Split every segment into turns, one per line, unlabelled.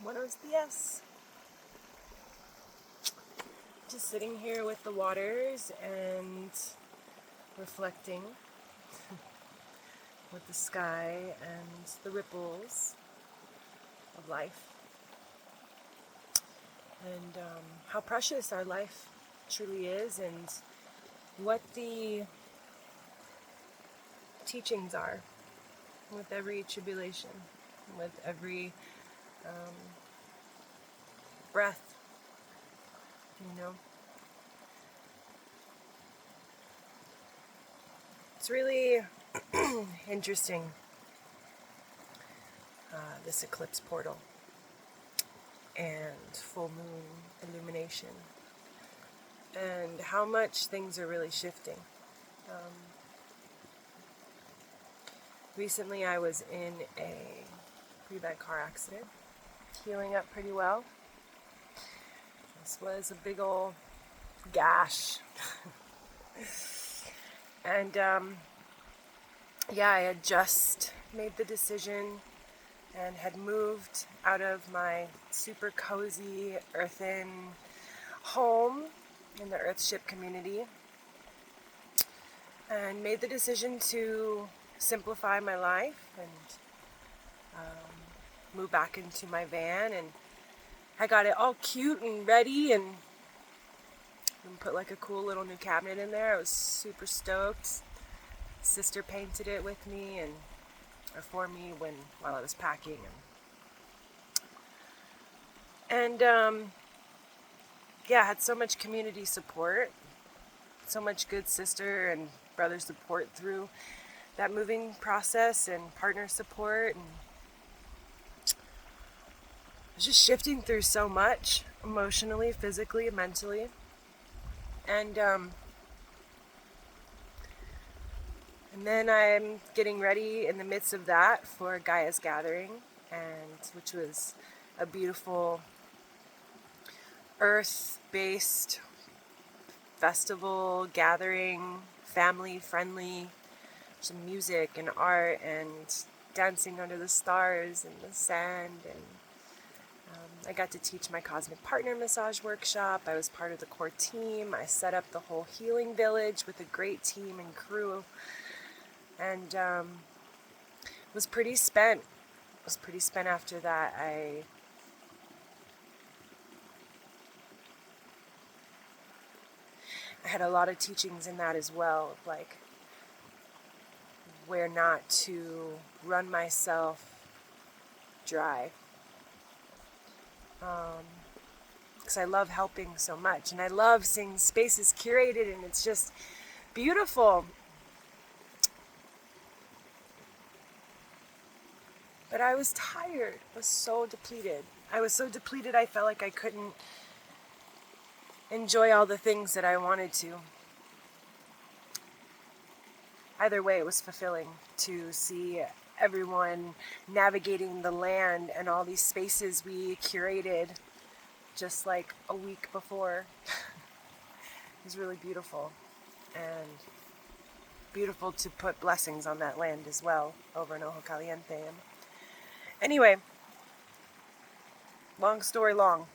Buenos dias. Just sitting here with the waters and reflecting with the sky and the ripples of life. And how precious our life truly is, and what the teachings are with every tribulation, with every breath, you know. It's really interesting, this eclipse portal and full moon illumination, and how much things are really shifting. Recently I was in a pretty bad car accident, healing up pretty well. This was a big old gash. And I had just made the decision and had moved out of my super cozy earthen home in the earthship community, and made the decision to simplify my life and move back into my van. And I got it all cute and ready and put like a cool little new cabinet in there. I was super stoked. Sister painted it with me or for me while I was packing, and I had so much community support, so much good sister and brother support through that moving process, and partner support, and I was just shifting through so much emotionally, physically, mentally. And then I'm getting ready in the midst of that for Gaia's Gathering, which was a beautiful earth-based festival gathering, family-friendly, some music and art and dancing under the stars and the sand. And I got to teach my cosmic partner massage workshop. I was part of the core team. I set up the whole healing village with a great team and crew, and was pretty spent. After that. I had a lot of teachings in that as well, of like where not to run myself dry. Because I love helping so much, and I love seeing spaces curated, and it's just beautiful. But I was tired. I was so depleted. I felt like I couldn't enjoy all the things that I wanted to. Either way, it was fulfilling to see everyone navigating the land and all these spaces we curated just like a week before. It was really beautiful, and beautiful to put blessings on that land as well over in Ojo Caliente. And anyway, long story long,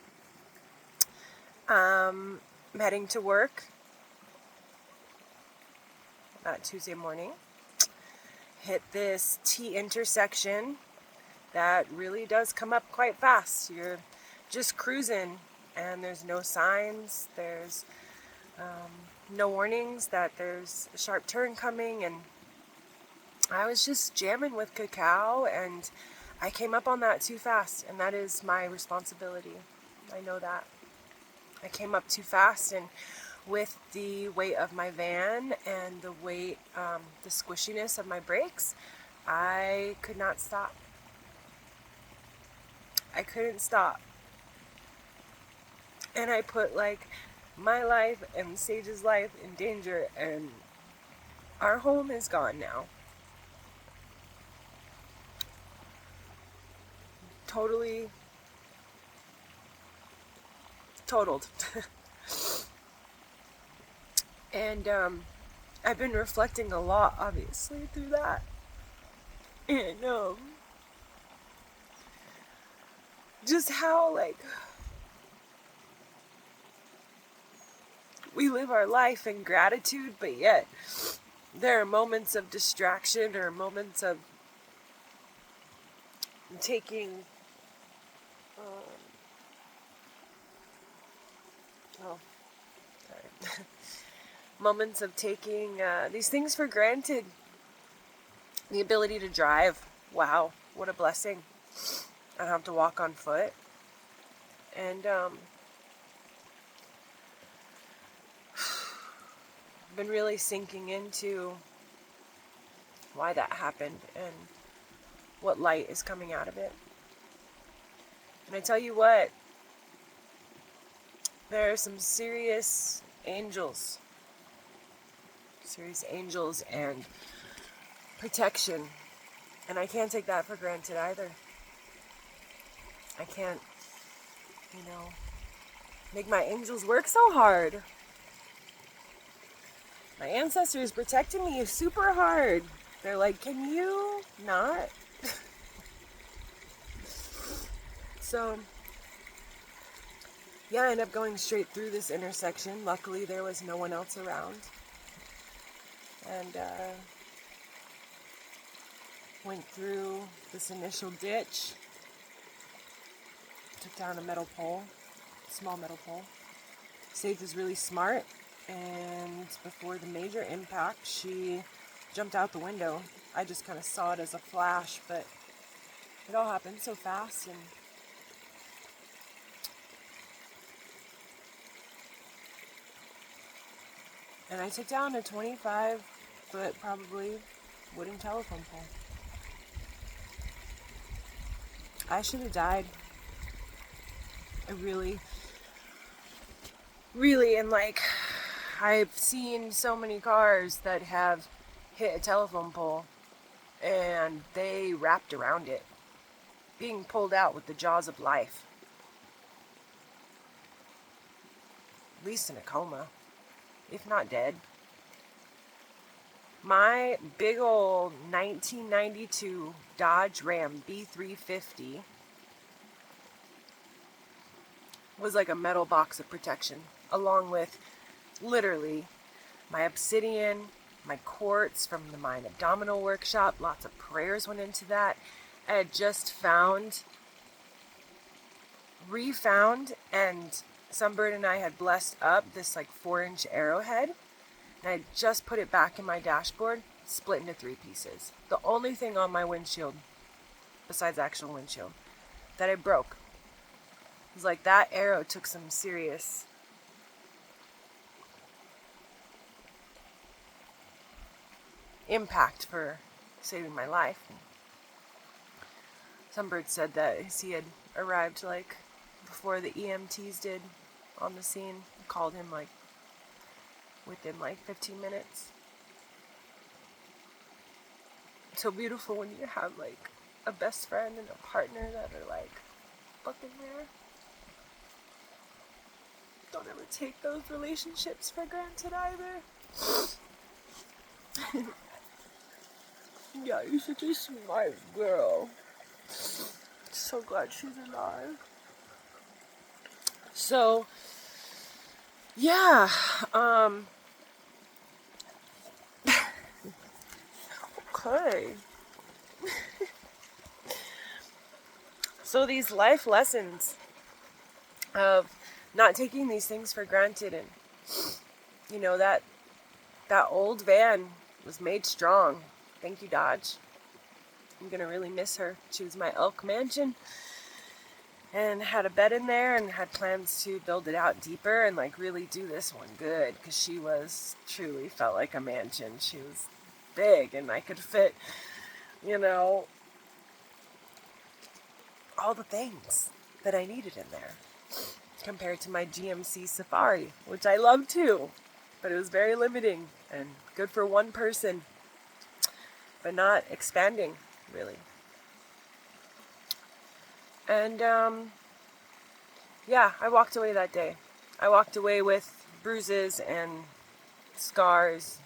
I'm heading to work Tuesday morning. Hit this T intersection that really does come up quite fast. You're just cruising, and there's no signs, there's no warnings that there's a sharp turn coming, and I was just jamming with cacao, and I came up on that too fast, and that is my responsibility. I know that. I came up too fast, and with the weight of my van and the weight, the squishiness of my brakes, I could not stop. I couldn't stop. And I put like my life and Sage's life in danger, and our home is gone now. Totally totaled. And I've been reflecting a lot, obviously, through that. And just how, like, we live our life in gratitude, but yet there are moments of distraction or moments of taking moments of taking these things for granted. The ability to drive, wow, what a blessing. I don't have to walk on foot. And been really sinking into why that happened and what light is coming out of it. And I tell you what, there are some serious angels and protection, and I can't take that for granted either. I can't, make my angels work so hard. My ancestors protected me super hard. They're like, can you not? So, yeah, I ended up going straight through this intersection. Luckily, there was no one else around. And went through this initial ditch. Took down a metal pole, small metal pole. Safe is really smart. And before the major impact, she jumped out the window. I just kind of saw it as a flash, but it all happened so fast. And I took down a 25-foot, probably, wooden telephone pole. I should have died. I really, and like, I've seen so many cars that have hit a telephone pole and they wrapped around it, being pulled out with the jaws of life. At least in a coma, if not dead. My big old 1992 Dodge Ram B350 was like a metal box of protection, along with literally my obsidian, my quartz from the Mine Abdominal Workshop. Lots of prayers went into that. I had just refound, and Sunbird and I had blessed up this like 4-inch arrowhead, and I just put it back in my dashboard, split into 3 pieces. The only thing on my windshield, besides the actual windshield, that I broke. It was like that arrow took some serious impact for saving my life. Sunbird said that he had arrived like before the EMTs did on the scene. Called him like within like 15 minutes. It's so beautiful when you have like a best friend and a partner that are like fucking there. Don't ever take those relationships for granted either. Yeah, you're such a smart girl. So glad she's alive. So, yeah, okay. So these life lessons of not taking these things for granted, and that old van was made strong. Thank you, Dodge. I'm gonna really miss her. She was my elk mansion, and had a bed in there, and had plans to build it out deeper and like really do this one good, because she was truly felt like a mansion. She was big, and I could fit, all the things that I needed in there, compared to my GMC Safari, which I love too, but it was very limiting and good for one person, but not expanding, really. And, yeah, I walked away that day. I walked away with bruises and scars,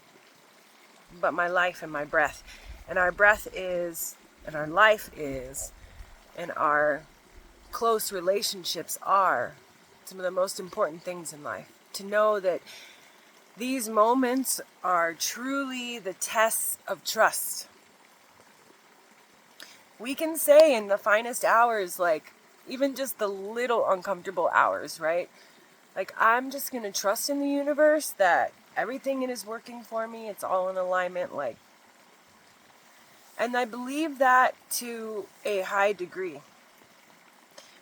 but my life and my breath. And our breath is, and our life is, and our close relationships are some of the most important things in life. To know that these moments are truly the tests of trust. We can say in the finest hours, like even just the little uncomfortable hours, right? Like, I'm just going to trust in the universe that everything is working for me. It's all in alignment, like. And I believe that to a high degree.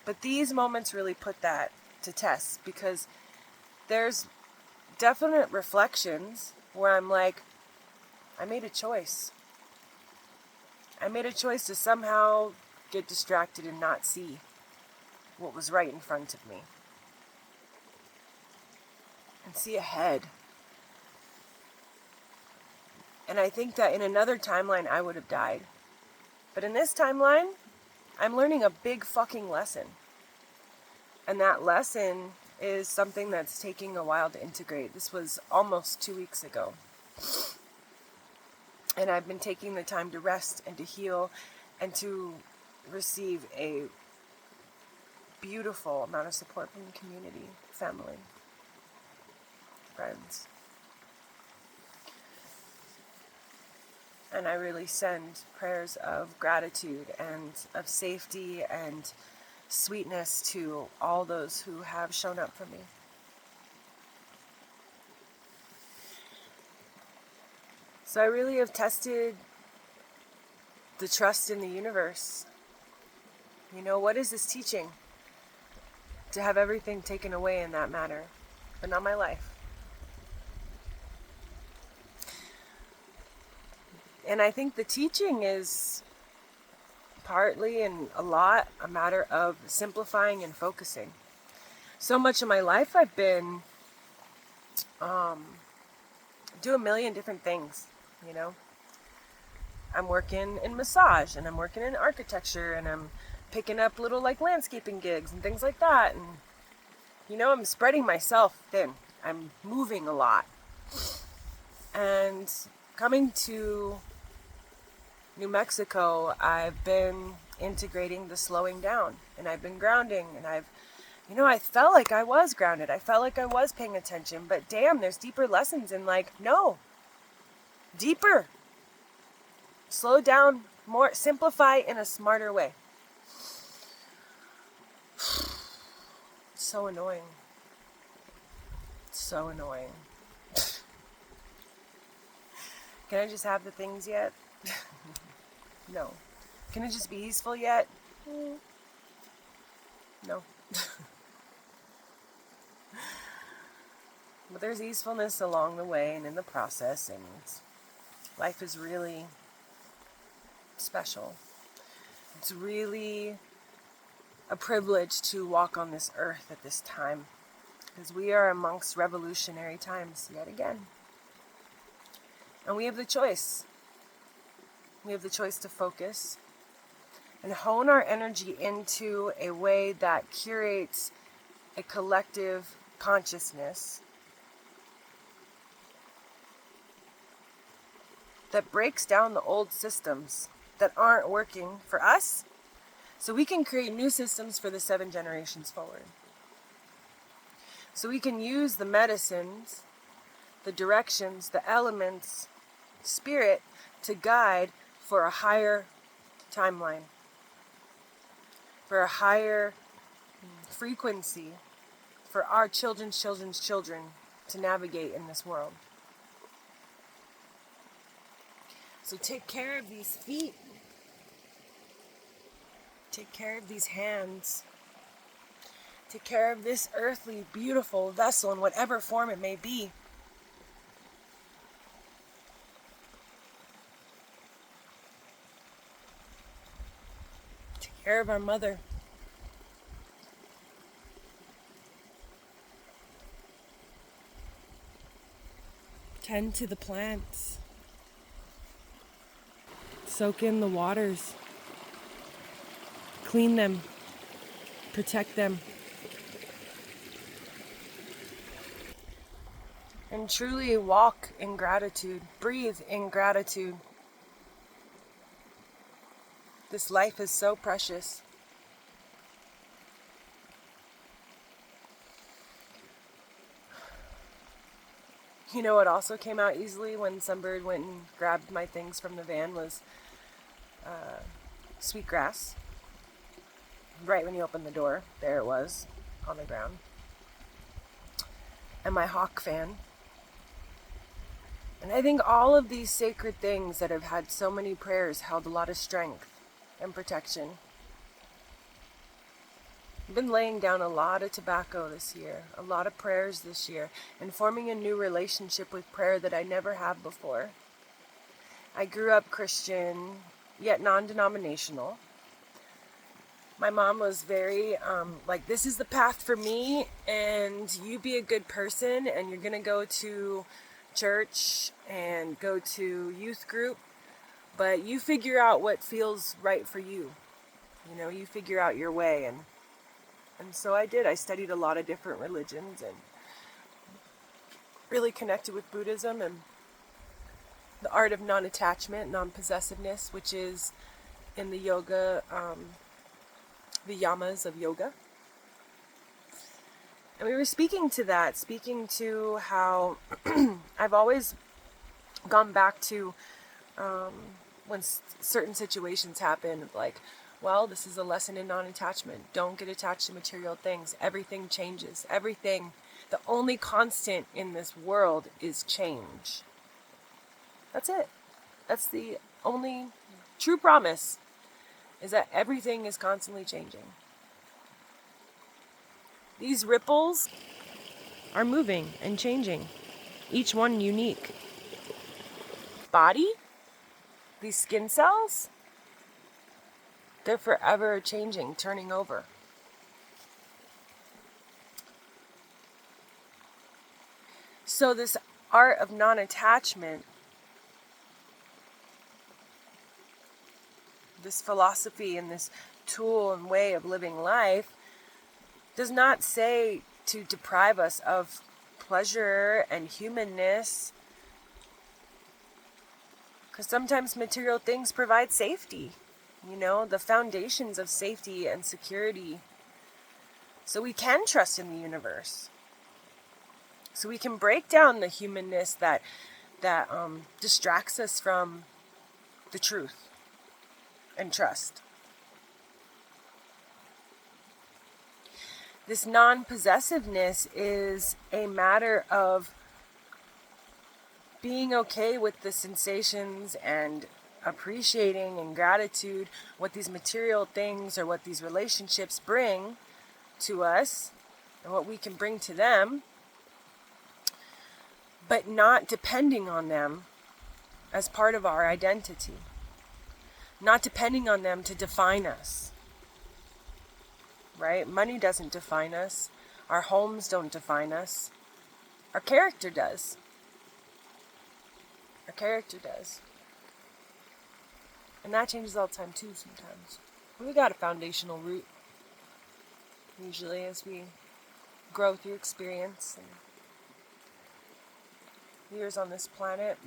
But these moments really put that to test, because there's definite reflections where I'm like, I made a choice. I made a choice to somehow get distracted and not see what was right in front of me. And see ahead. And I think that in another timeline I would have died. But in this timeline, I'm learning a big fucking lesson. And that lesson is something that's taking a while to integrate. This was almost 2 weeks ago. And I've been taking the time to rest and to heal and to receive a beautiful amount of support from the community, family, friends. And I really send prayers of gratitude and of safety and sweetness to all those who have shown up for me. So I really have tested the trust in the universe. You know, what is this teaching? To have everything taken away in that manner, but not my life. And I think the teaching is partly and a lot a matter of simplifying and focusing. So much of my life I've been do a million different things, you know. I'm working in massage, and I'm working in architecture, and I'm picking up little like landscaping gigs and things like that. And you know, I'm spreading myself thin. I'm moving a lot. And coming to New Mexico, I've been integrating the slowing down, and I've been grounding, and I felt like I was grounded. I felt like I was paying attention, but damn, there's deeper lessons in like, no, deeper. Slow down more, simplify in a smarter way. So annoying. So annoying. Can I just have the things yet? No. Can it just be easeful yet? No. But there's easefulness along the way and in the process, and life is really special. It's really a privilege to walk on this earth at this time, because we are amongst revolutionary times yet again. And we have the choice. We have the choice to focus and hone our energy into a way that curates a collective consciousness that breaks down the old systems that aren't working for us, so we can create new systems for the 7 generations forward. So we can use the medicines, the directions, the elements, spirit to guide for a higher timeline, for a higher frequency, for our children's children's children to navigate in this world. So take care of these feet. Take care of these hands. Take care of this earthly, beautiful vessel in whatever form it may be. Take care of our mother. Tend to the plants. Soak in the waters. Clean them. Protect them. And truly walk in gratitude. Breathe in gratitude. This life is so precious. You know what also came out easily when Sunbird went and grabbed my things from the van was sweetgrass. Right when you opened the door, there it was on the ground. And my hawk fan. And I think all of these sacred things that have had so many prayers held a lot of strength and protection. I've been laying down a lot of tobacco this year, a lot of prayers this year, and forming a new relationship with prayer that I never have before. I grew up Christian, yet non-denominational. My mom was very like, this is the path for me, and you be a good person, and you're going to go to church and go to youth group, but you figure out what feels right for you. You know, you figure out your way. And so I did. I studied a lot of different religions and really connected with Buddhism and the art of non-attachment, non-possessiveness, which is in the yoga, the yamas of yoga. And we were speaking to how I've always gone back to when certain situations happen, like, well, this is a lesson in non-attachment. Don't get attached to material things. Everything changes. Everything. The only constant in this world is change. That's it. That's the only true promise, is that everything is constantly changing. These ripples are moving and changing, each one unique. Body, these skin cells, they're forever changing, turning over. So this art of non-attachment, this philosophy and this tool and way of living life, does not say to deprive us of pleasure and humanness, because sometimes material things provide safety, you know, the foundations of safety and security, so we can trust in the universe, so we can break down the humanness that distracts us from the truth and trust. This non-possessiveness is a matter of being okay with the sensations and appreciating and gratitude what these material things or what these relationships bring to us and what we can bring to them, but not depending on them as part of our identity, not depending on them to define us. Right? Money doesn't define us. Our homes don't define us. Our character does. Our character does. And that changes all the time too sometimes. We got a foundational root, usually, as we grow through experience and years on this planet.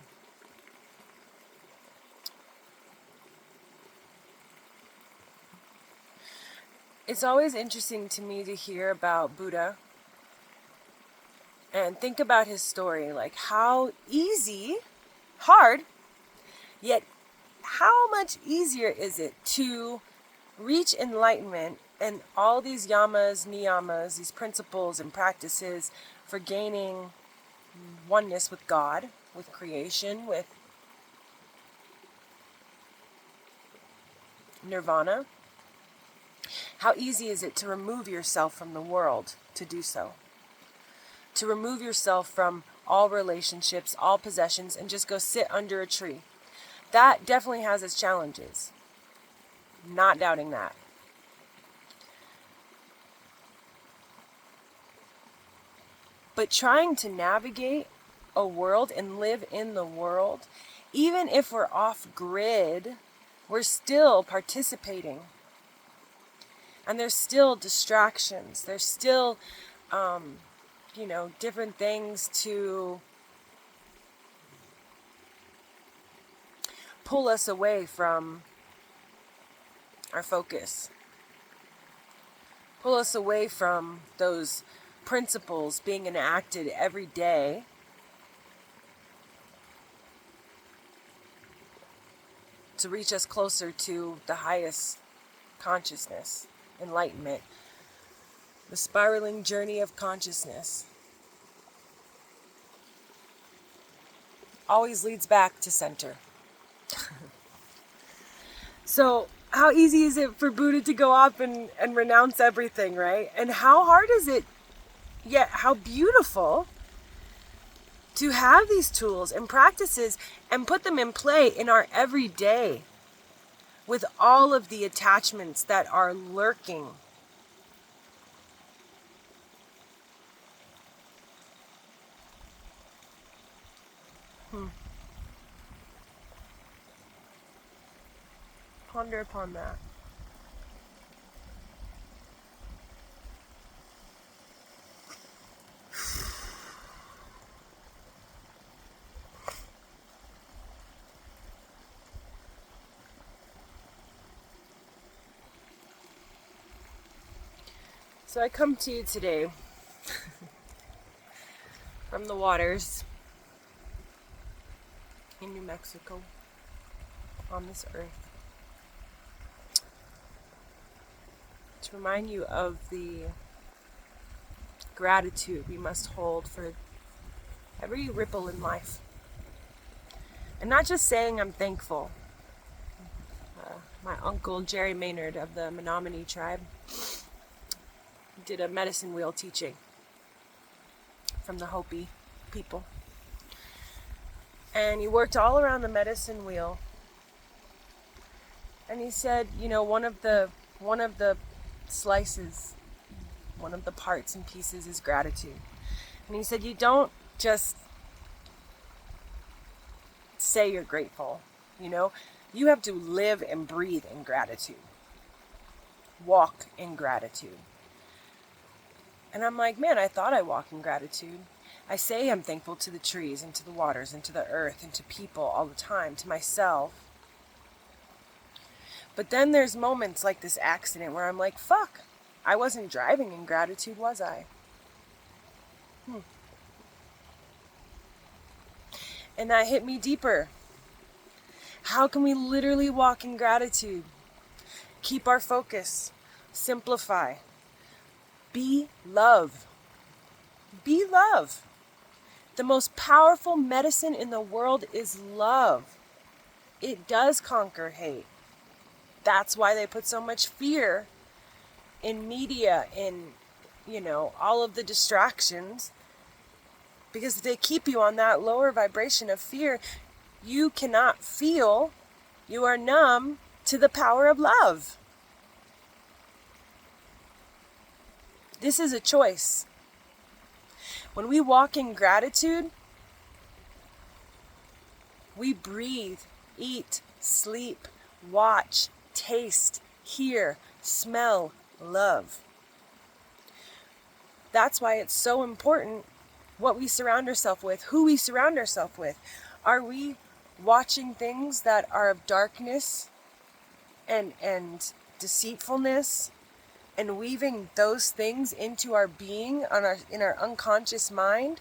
It's always interesting to me to hear about Buddha and think about his story, like how easy, hard, yet how much easier is it to reach enlightenment and all these yamas, niyamas, these principles and practices for gaining oneness with God, with creation, with nirvana. How easy is it to remove yourself from the world to do so? To remove yourself from all relationships, all possessions, and just go sit under a tree. That definitely has its challenges. Not doubting that. But trying to navigate a world and live in the world, even if we're off grid, we're still participating. And there's still distractions. There's still, different things to pull us away from our focus. Pull us away from those principles being enacted every day to reach us closer to the highest consciousness, enlightenment, the spiraling journey of consciousness. Always leads back to center. So how easy is it for Buddha to go up and renounce everything, right? And how hard is it, yet how beautiful to have these tools and practices and put them in play in our everyday with all of the attachments that are lurking. Ponder upon that. So I come to you today from the waters in New Mexico, on this earth, to remind you of the gratitude we must hold for every ripple in life. And not just saying I'm thankful. My uncle Jerry Maynard of the Menominee tribe did a medicine wheel teaching from the Hopi people. And he worked all around the medicine wheel. And he said, you know, one of the slices, one of the parts and pieces is gratitude. And he said, you don't just say you're grateful, you know, you have to live and breathe in gratitude. Walk in gratitude. And I'm like, man, I thought I walk in gratitude. I say I'm thankful to the trees and to the waters and to the earth and to people all the time, to myself. But then there's moments like this accident where I'm like, fuck, I wasn't driving in gratitude, was I? And that hit me deeper. How can we literally walk in gratitude? Keep our focus. Simplify. Be love. Be love. The most powerful medicine in the world is love. It does conquer hate. That's why they put so much fear in media, in, you know, all of the distractions. Because they keep you on that lower vibration of fear. You cannot feel. You are numb to the power of love. This is a choice. When we walk in gratitude, we breathe, eat, sleep, watch, taste, hear, smell, love. That's why it's so important what we surround ourselves with, who we surround ourselves with. Are we watching things that are of darkness and deceitfulness, and weaving those things into our being in our unconscious mind?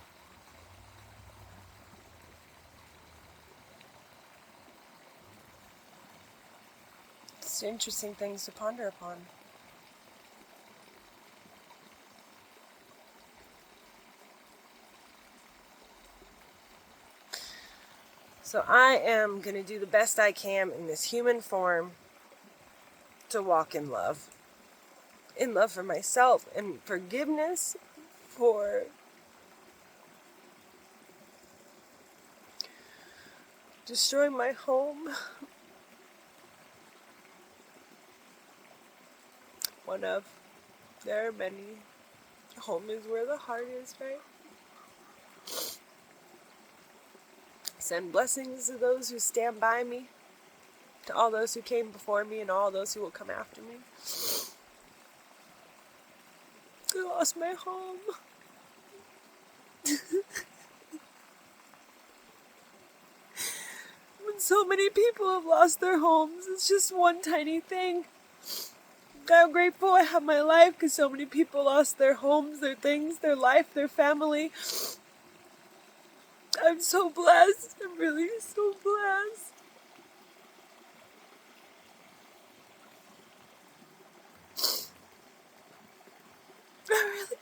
It's interesting things to ponder upon. So I am going to do the best I can in this human form to walk in love. In love for myself and forgiveness for destroying my home. One of, there are many. Home is where the heart is, right? Send blessings to those who stand by me, to all those who came before me and all those who will come after me. I lost my home. When so many people have lost their homes, it's just one tiny thing. I'm grateful I have my life because so many people lost their homes, their things, their life, their family. I'm so blessed. I'm really so blessed.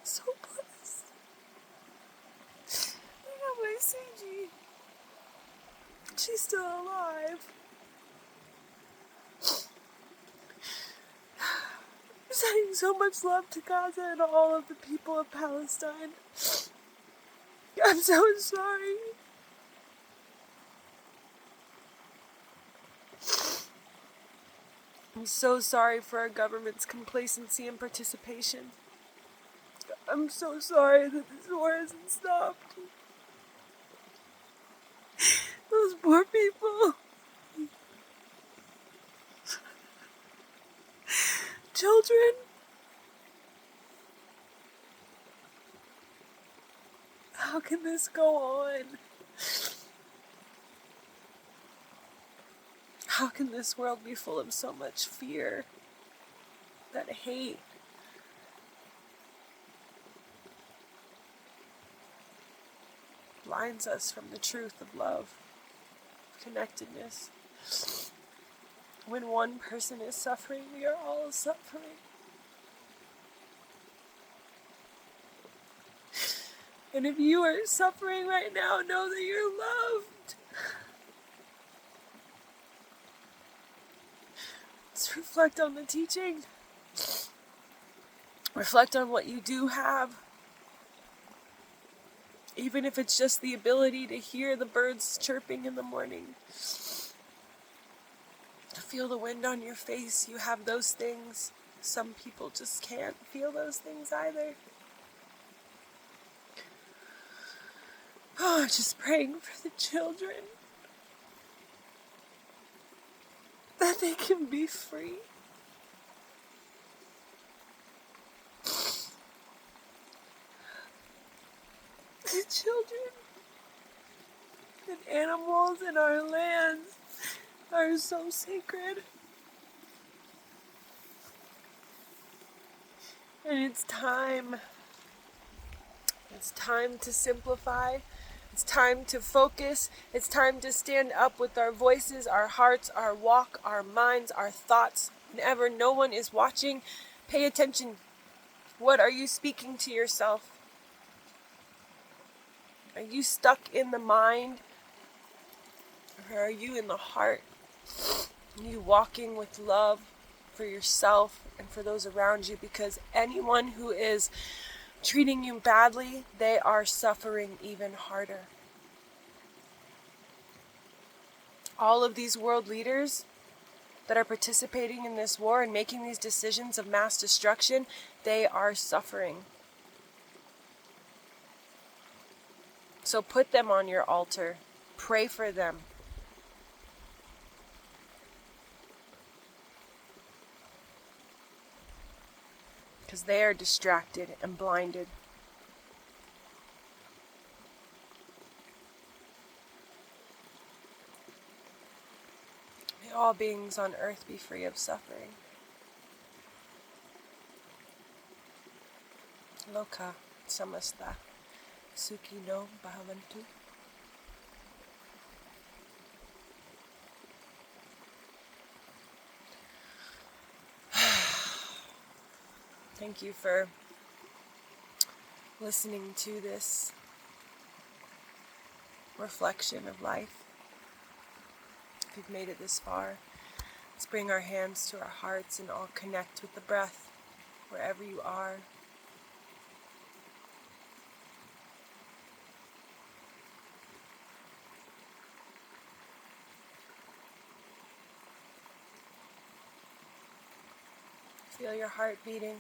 so blessed. I got my CG. She's still alive. I'm sending so much love to Gaza and all of the people of Palestine. I'm so sorry. I'm so sorry for our government's complacency and participation. I'm so sorry that this war hasn't stopped. Those poor people. Children. How can this go on? How can this world be full of so much fear, that hate? Blinds us from the truth of love, connectedness. When one person is suffering, we are all suffering. And if you are suffering right now, know that you're loved. Let's reflect on the teaching. Reflect on what you do have. Even if it's just the ability to hear the birds chirping in the morning. To feel the wind on your face, you have those things. Some people just can't feel those things either. Oh, just praying for the children. That they can be free. The children and animals in our lands are so sacred. And it's time. It's time to simplify. It's time to focus. It's time to stand up with our voices, our hearts, our walk, our minds, our thoughts. Whenever no one is watching, pay attention. What are you speaking to yourself? Are you stuck in the mind? Or are you in the heart? Are you walking with love for yourself and for those around you? Because anyone who is treating you badly, they are suffering even harder. All of these world leaders that are participating in this war and making these decisions of mass destruction, they are suffering. So put them on your altar. Pray for them. Because they are distracted and blinded. May all beings on earth be free of suffering. Loka samasta sukhino bhavantu. Thank you for listening to this reflection of life. If you've made it this far, let's bring our hands to our hearts and all connect with the breath wherever you are. Feel your heart beating.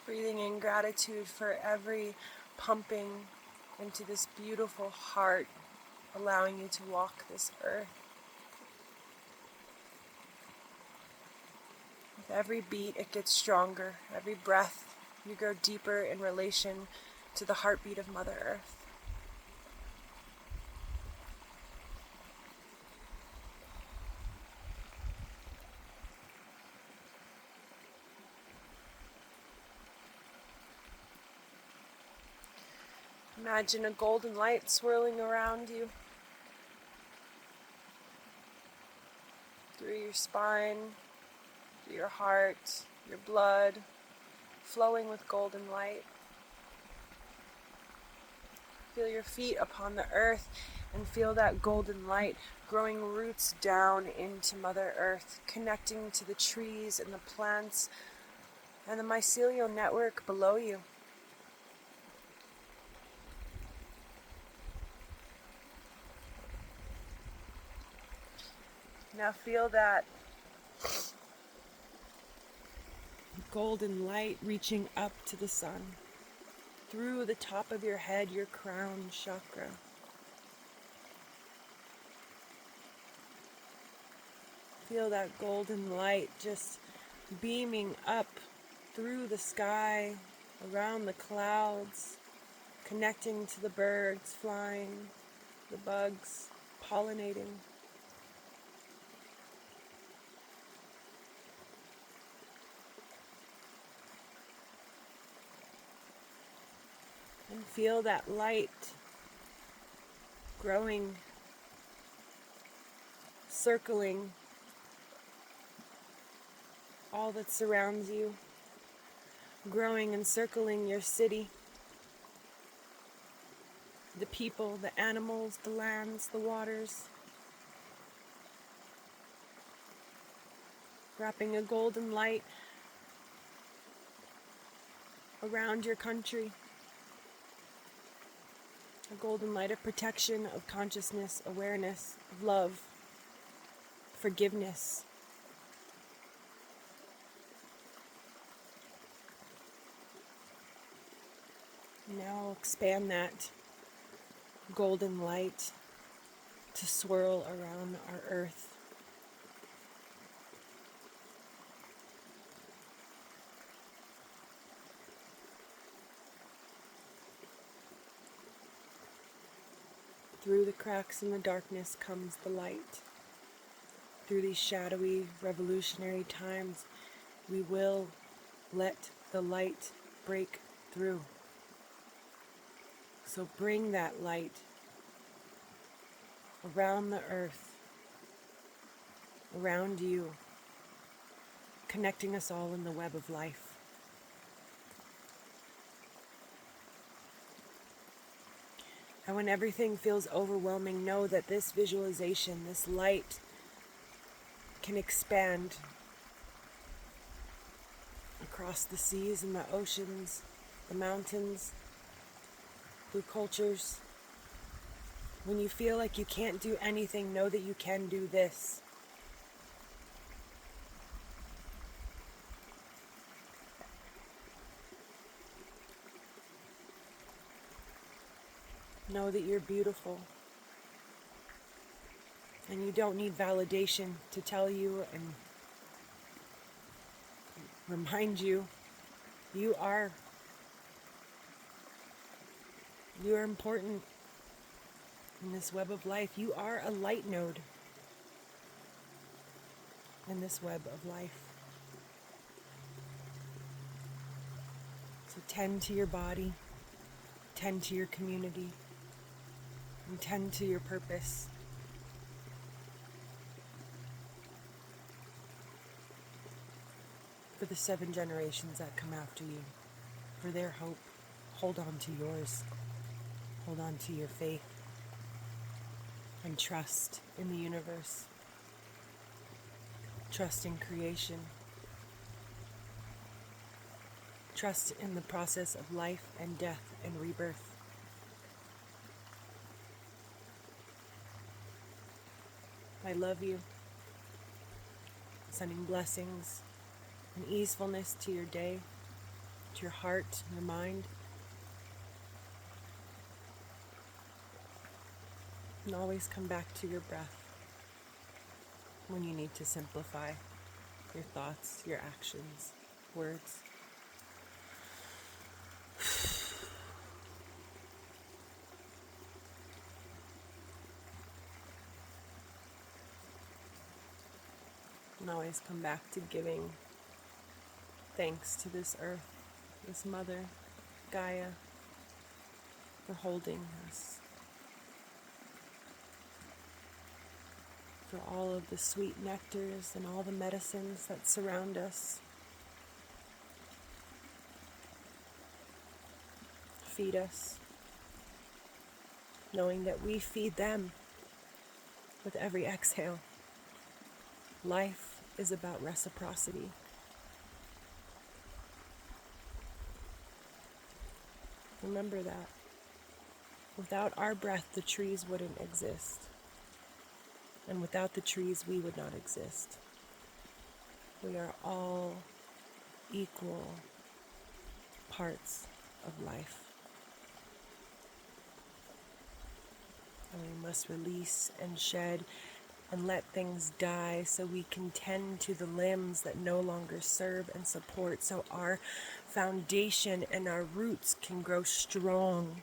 Breathing in gratitude for every pumping into this beautiful heart, allowing you to walk this earth. With every beat, it gets stronger. Every breath, you grow deeper in relation to the heartbeat of Mother Earth. Imagine a golden light swirling around you. through your spine, through your heart, your blood, flowing with golden light. Feel your feet upon the earth and feel that golden light growing roots down into Mother Earth, connecting to the trees and the plants and the mycelial network below you. Now feel that golden light reaching up to the sun, through the top of your head, your crown chakra. Feel that golden light just beaming up through the sky, around the clouds, connecting to the birds flying, the bugs pollinating. And feel that light growing, circling all that surrounds you, growing and circling your city, the people, the animals, the lands, the waters, wrapping a golden light around your country, a golden light of protection, of consciousness, awareness, of love, forgiveness. Now expand that golden light to swirl around our earth. Through the cracks in the darkness comes the light. Through these shadowy, revolutionary times, we will let the light break through. So bring that light around the earth, around you, connecting us all in the web of life. And when everything feels overwhelming, know that this visualization, this light, can expand across the seas and the oceans, the mountains, through cultures. When you feel like you can't do anything, know that you can do this. Know that you're beautiful. And you don't need validation to tell you and remind you, you are important in this web of life. You are a light node in this web of life. So tend to your body, tend to your community, and tend to your purpose. For the 7 generations that come after you, for their hope, hold on to yours. Hold on to your faith and trust in the universe. Trust in creation. Trust in the process of life and death and rebirth. I love you. Sending blessings and easefulness to your day, to your heart, your mind. And always come back to your breath when you need to simplify your thoughts, your actions, words. And always come back to giving thanks to this earth, this mother, Gaia, for holding us, for all of the sweet nectars and all the medicines that surround us. Feed us, knowing that we feed them with every exhale. Life is about reciprocity. Remember that. Without our breath, the trees wouldn't exist. And without the trees, we would not exist. We are all equal parts of life. And we must release and shed and let things die so we can tend to the limbs that no longer serve and support, so our foundation and our roots can grow strong,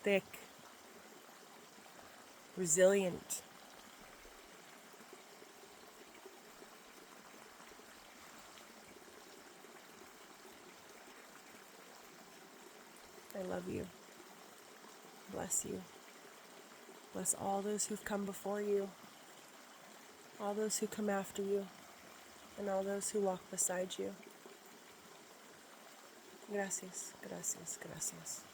thick, resilient. I love you. Bless you. Bless all those who've come before you, all those who come after you, and all those who walk beside you. Gracias, gracias, gracias.